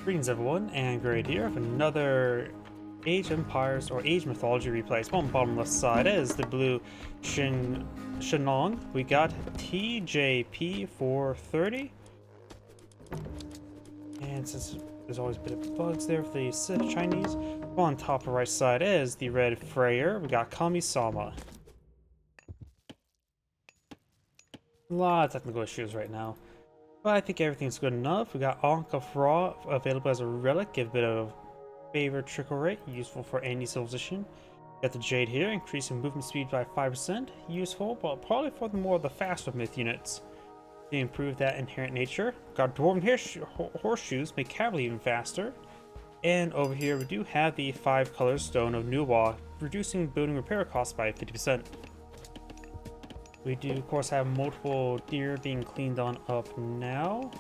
Greetings everyone, and Great here with another Age Empires or Age Mythology Replay. So on the bottom left side is the blue Shennong. We got tjp430. And since there's always a bit of bugs there for the Chinese, on top right side is the red Freyr. We got Kami-sama. A lot of technical issues right now, but I think everything's good enough. We got Ankh of Ra available as a relic, give a bit of favor trickle rate, useful for any civilization. Got the Jade here, increasing movement speed by 5%, useful, but probably for the more of the faster myth units to improve that inherent nature. Got Dwarven Horseshoes, make cavalry even faster. And over here we do have the 5-color Stone of Nuwa, reducing building repair costs by 50%. We do, of course, have multiple deer being cleaned on up now.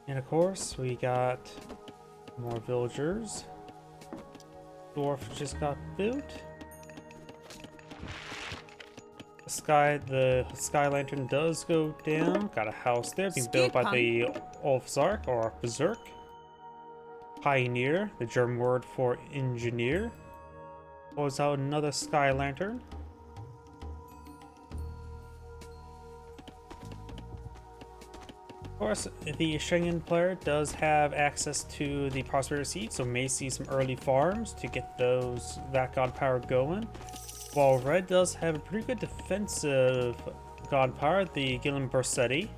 And of course, we got more villagers. Dwarf just got built. The sky lantern does go down. Got a house there being built by the Ulfzark or Berserk. Pioneer, the German word for engineer. Pulls out another sky lantern. Of course, the Shennong player does have access to the prosperity seed, so may see some early farms to get that god power going. While red does have a pretty good defensive god power, the Gillen Bersetti.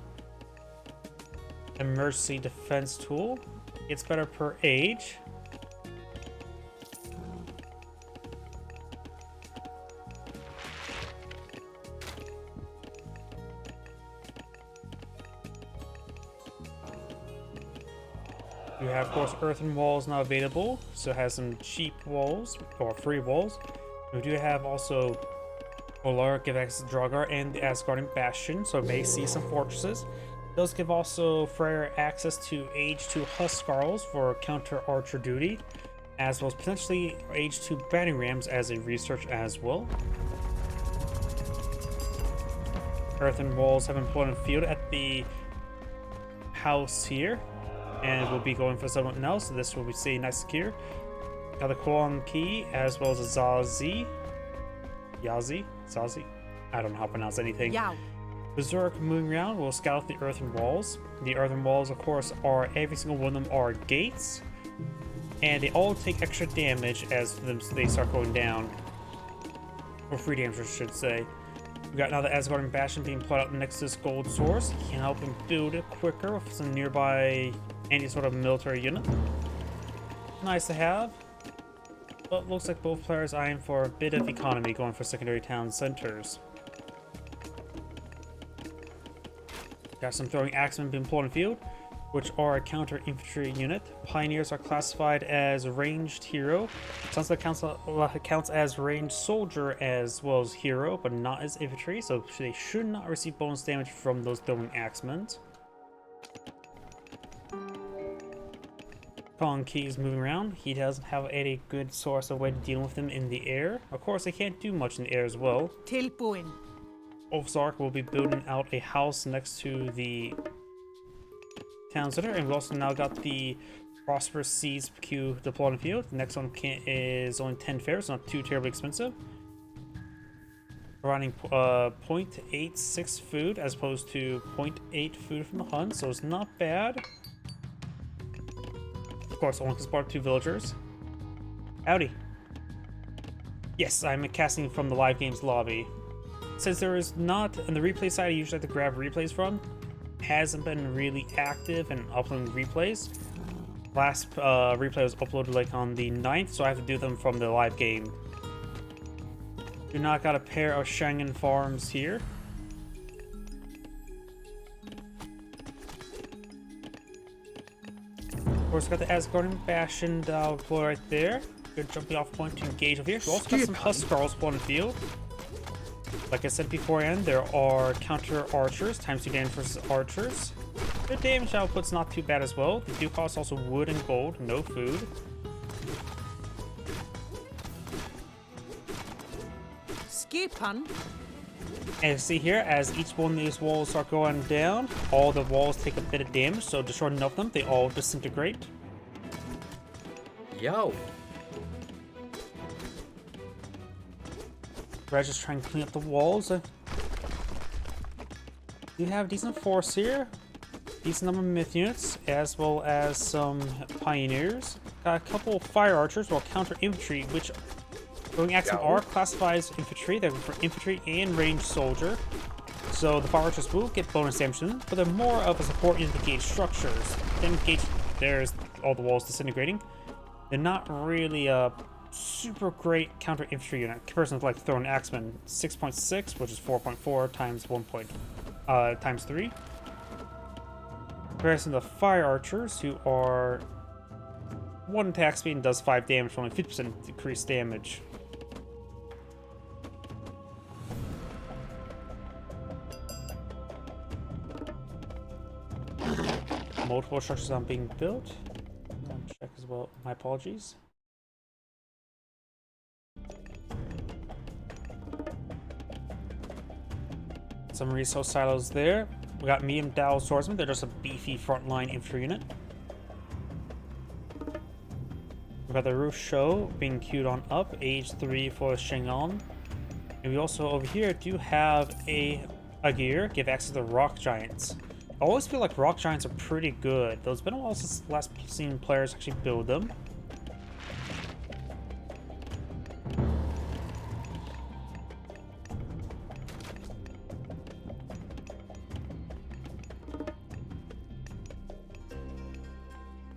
Emergency defense tool. Gets better per age. You have, of course, earthen walls now available, so it has some cheap walls, or free walls. We do have also Olar give access to Draugr and the Asgardian Bastion, so it may see some fortresses. It does give also Freyr access to Age 2 Huskarls for counter archer duty, as well as potentially Age 2 battering rams as a research as well. Earthen walls have been put on the field at the house here. And we'll be going for someone else, so this will be staying nice and secure. Got the Kwon Key, as well as a Zazi. Zazi? I don't know how to pronounce anything. Yow. Berserk moving around will scout the earthen walls. The earthen walls, of course, every single one of them are gates. And they all take extra damage as they start going down. Or free damage, I should say. We got now the Asgardian Bastion being put out next to this gold source. He can help him build it quicker with some nearby any sort of military unit. Nice to have. But looks like both players eyeing for a bit of economy, going for secondary town centers. Got some throwing axemen being pulled in the field, which are a counter infantry unit. Pioneers are classified as ranged hero. Sounds like counts as ranged soldier as well as hero, but not as infantry, so they should not receive bonus damage from those throwing axemen. Kong Key's moving around. He doesn't have a good source of way to deal with them in the air. Of course, they can't do much in the air as well. Ulfzark will be building out a house next to the town center, and we also now got the Prosperous Seeds queue deployed in the field. The next one is only 10 fares, not too terribly expensive. Providing 0.86 food as opposed to 0.8 food from the Hun, so it's not bad. Of course, only support 2 villagers. Howdy. Yes, I'm casting from the live games lobby. Since there is not, on the replay side I usually have to grab replays from, hasn't been really active in uploading replays. Last replay was uploaded like on the 9th, so I have to do them from the live game. Do not got a pair of Shennong farms here. Of course, got the Asgardian Bastion deploy right there. Good jumping off point to engage over here. We also got some Huskarls spawned in the field. Like I said beforehand, there are counter archers, times 2 damage versus archers. Their damage output's not too bad as well. They do cost also wood and gold, no food. Skipan. And you see here, as each one of these walls are going down, all the walls take a bit of damage, so destroying enough of them, they all disintegrate. Yo. We're just trying to clean up the walls. You have decent force here, decent number of myth units, as well as some pioneers. Got a couple fire archers, or counter infantry, which going axim are classified as infantry. They're for infantry and ranged soldier. So the fire archers will get bonus damage to them, but they're more of a support unit to gauge structures. Then gauge, there's all the walls disintegrating. They're not really a super great counter infantry unit. Comparison to like throwing axemen, 6.6, which is 4.4 times 1. Times 3. Comparison to fire archers, who are 1 attack speed and does 5 damage, only 50% decreased damage. Multiple structures are being built. Check as well. My apologies. Some resource silos there. We got medium Dao swordsmen. They're just a beefy frontline infantry unit. We got the roof show being queued on up, age 3 for Shennong. And we also over here do have a gear give access to the rock giants. I always feel like rock giants are pretty good, though it's been a while since last seen players actually build them.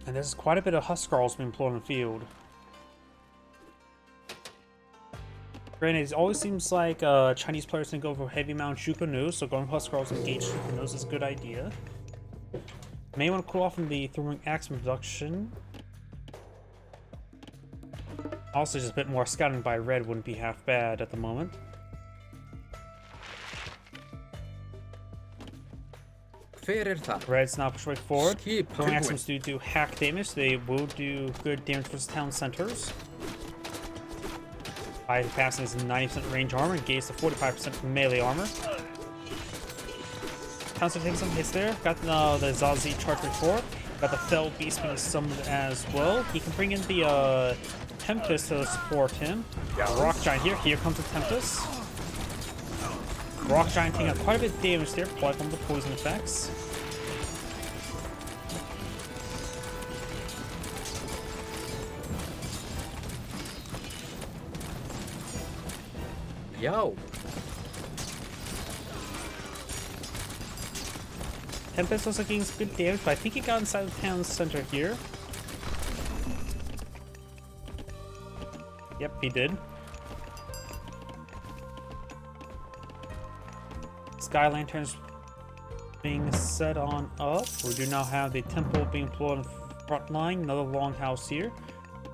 And there's quite a bit of Huskarls being employed in the field. Granted, it always seems like Chinese players can go for heavy amount of Shukanus, so going for Huskarls and engage Shukanus is a good idea. May want to cool off in the throwing axe production. Also, just a bit more scouting by red wouldn't be half bad at the moment. Red's now push right forward. Throwing axes do hack damage. They will do good damage versus town centers. High capacity is 90% range armor, engaged to 45% melee armor. Town center taking some hits there. Got the Zazi charge right forward. Got the Fell Beast being summoned as well. He can bring in the Tempest to support him. Rock Giant here. Here comes the Tempest. Rock Giant taking out quite a bit of damage there, applied from the poison effects. Yo. Tempest also getting some good damage, but I think he got inside the town center here. Yep, he did. Sky Lanterns being set on up. We do now have the temple being employed in front line, another longhouse here.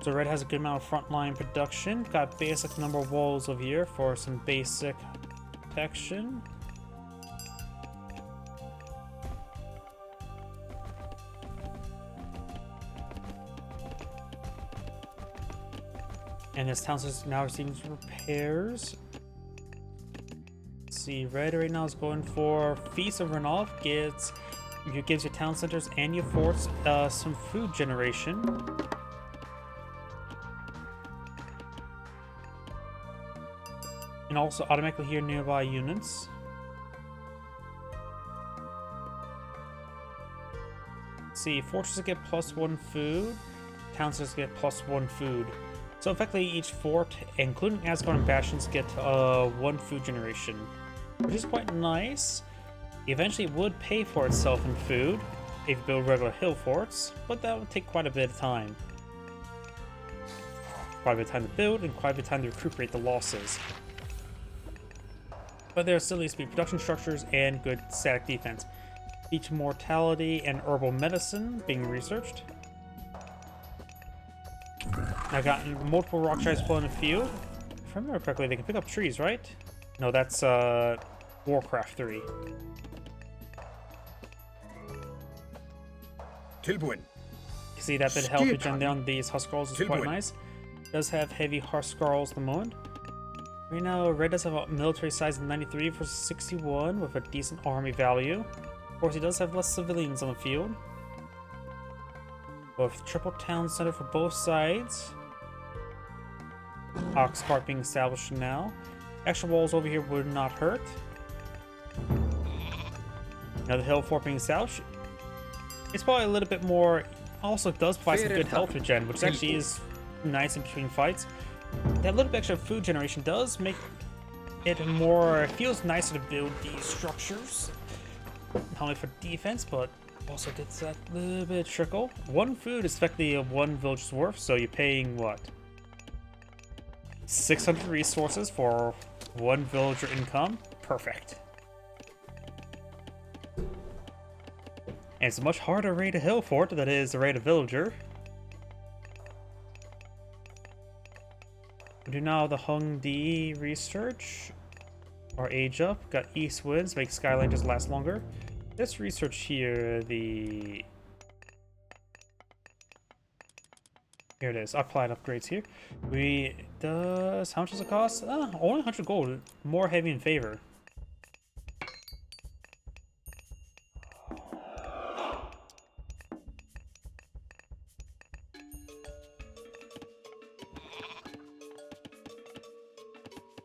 So red has a good amount of frontline production. Got basic number of walls over here for some basic protection. And this town is now receiving some repairs. Let's see, red right now is going for Feast of Runoff. Gives your town centers and your forts some food generation. And also automatically heal nearby units. Let's see, fortresses get +1 food, town centers get +1 food. So effectively each fort, including Asgard and Bastions, get 1 food generation, which is quite nice. Eventually it would pay for itself in food if you build regular hill forts, but that would take quite a bit of time. Quite a bit of time to build and quite a bit of time to recuperate the losses. But there still needs to be production structures and good static defense. Each mortality and herbal medicine being researched. I got multiple rock giants pulling in the field. If I remember correctly, they can pick up trees, right? No, that's Warcraft 3. Tilbuin. You see that bit of health regen down these Huskarls is quite nice. Does have heavy Huskarls at the moment. Right now, Red does have a military size of 93 versus 61 with a decent army value. Of course, he does have less civilians on the field. With triple town center for both sides. Ox cart being established now. Extra walls over here would not hurt. Another hill fort being established. It's probably a little bit more. Also does provide some good health regen, which actually is nice in between fights. That little bit extra food generation does make it more. It feels nicer to build these structures. Not only for defense, but also gets that little bit of trickle. One food is effectively one village's worth, so you're paying what? 600 resources for one villager income? Perfect. And it's a much harder raid a hill fort than it is to raid a villager. We do now the Hung D research. Our age up. Got east winds, make skyline just last longer. Let's research here the... Here it is. Applied upgrades here. How much does it cost? Only 100 gold. More heavy in favor.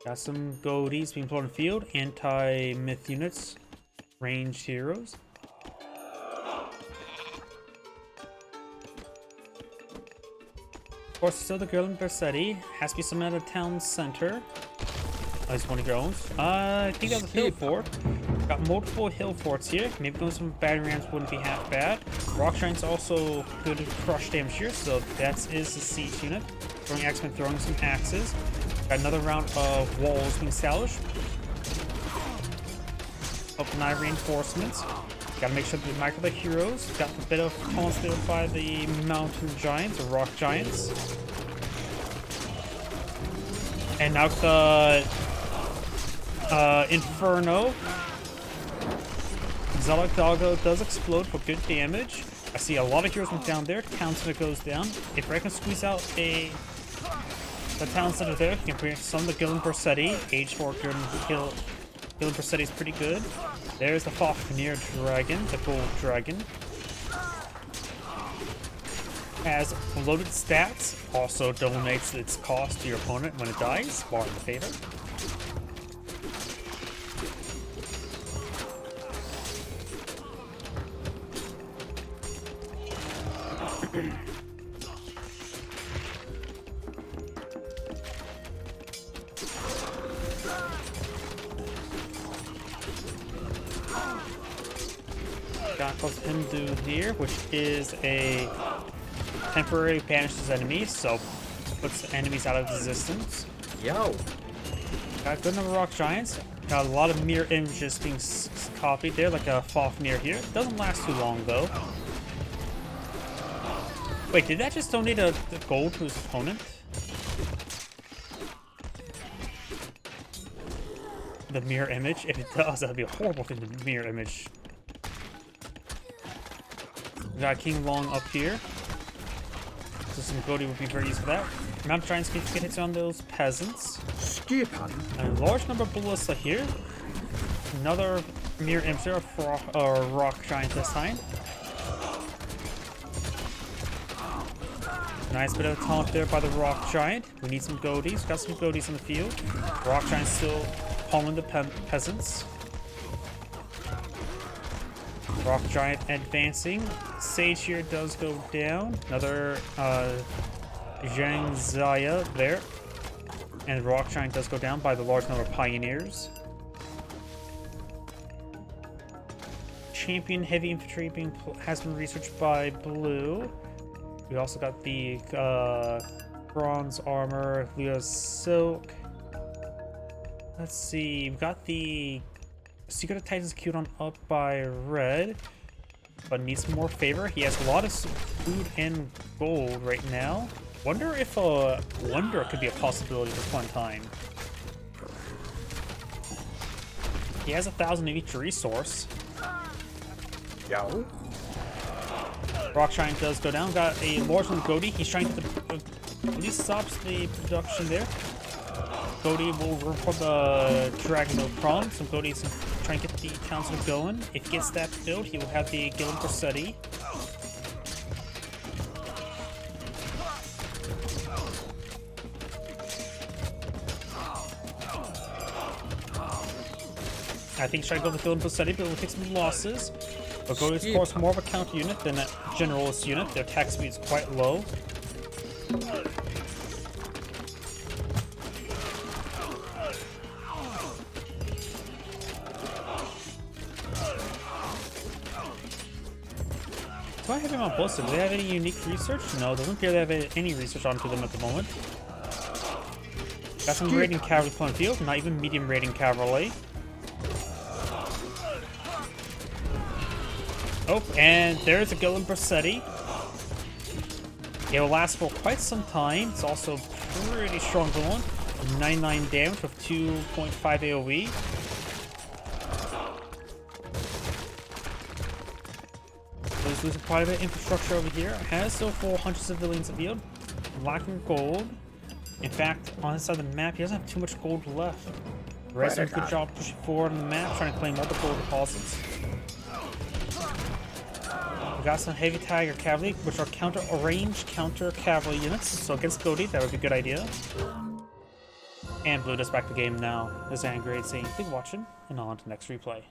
Got some goatees being put on the field. Anti-myth units. Ranged heroes. Of course, still the girl in Bersetti. Has to be some at a town center. At least one of your own. I think that's a hill fort. Got multiple hill forts here. Maybe going some battery rams wouldn't be half bad. Rock Giant's also good to crush damage here, so that is the siege unit. Throwing axemen, throwing some axes. Got another round of walls being established. Open eye reinforcements. Gotta make sure to micro the heroes. Got a bit of columns there by the mountain giants or rock giants. And now the Inferno. Zealot Doggo does explode for good damage. I see a lot of heroes from down there. Town center goes down. If I can squeeze out the town center there, you can bring some of the Gillen Bersetti. Age 4 Gillen Bersetti is pretty good. There's the Fafnir Dragon, the gold dragon. Has loaded stats, also donates its cost to your opponent when it dies, bar in the favor. Got Hindu here, which is a temporary banishes enemies, so puts enemies out of existence. Yo! Got a good number of rock giants. Got a lot of mirror images being copied there, like a Fafnir here. Doesn't last too long though. Wait, did that just donate a gold to his opponent? The mirror image? If it does, that'd be a horrible thing to mirror image. We got King Long up here. So some goatee would be very useful for that. Mountain Giants can get hits on those peasants. A large number of ballista here. Another mirror image there, or rock giant this time. Nice bit of taunt there by the rock giant. We need some goatees. Got some goatees in the field. Rock giant still pummeling the peasants. Rock giant advancing. Sage here does go down. Another Zhang Zaya there. And rock giant does go down by the large number of pioneers. Champion heavy infantry has been researched by blue. We also got the bronze armor, Leo's silk. Let's see, we've got the Secret of Titans queued on up by red, but needs some more favor. He has a lot of food and gold right now. Wonder if Wonder could be a possibility for one time. He has 1,000 of each resource. Yo. Rock Giant does go down. Got a large one goatee. He's trying to at least stops the production there. Goldie will report the Dragon Build Prawn, so Goldie's trying to get the council going. If he gets that build, he will have the Gillen Corsetti. I think he's trying to go with the Gillen Corsetti, but it will take some losses. But Goldie's, of course, more of a counter unit than a generalist unit. Their attack speed is quite low. Do I have him on Ballistic? Do they have any unique research? No, it doesn't appear they have any research onto them at the moment. Got some raiding cavalry on field, not even medium raiding cavalry. Oh, and there's a Gillen Corsetti. It will last for quite some time. It's also pretty strong villain. 99 damage with 2.5 AoE. There's losing quite a bit of infrastructure over here. Has still 400 civilians in field. Lacking gold. In fact, on this side of the map, he doesn't have too much gold left. Reds doing a good job pushing forward on the map, trying to claim multiple deposits. We got some heavy tiger cavalry, which are range counter cavalry units. So against Goldie, that would be a good idea. And Blue does back the game now. This is Angry saying, thanks for watching, and on to the next replay.